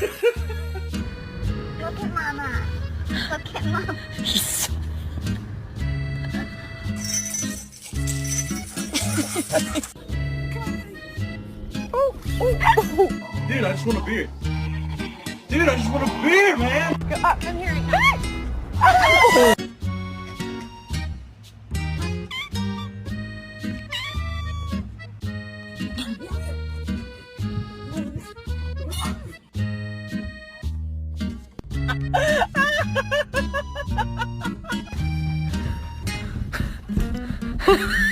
Look at Mama. Look at Mama. He's so... Dude, I just want a beer. Dude, I just want a beer, man. I'm hearing Ha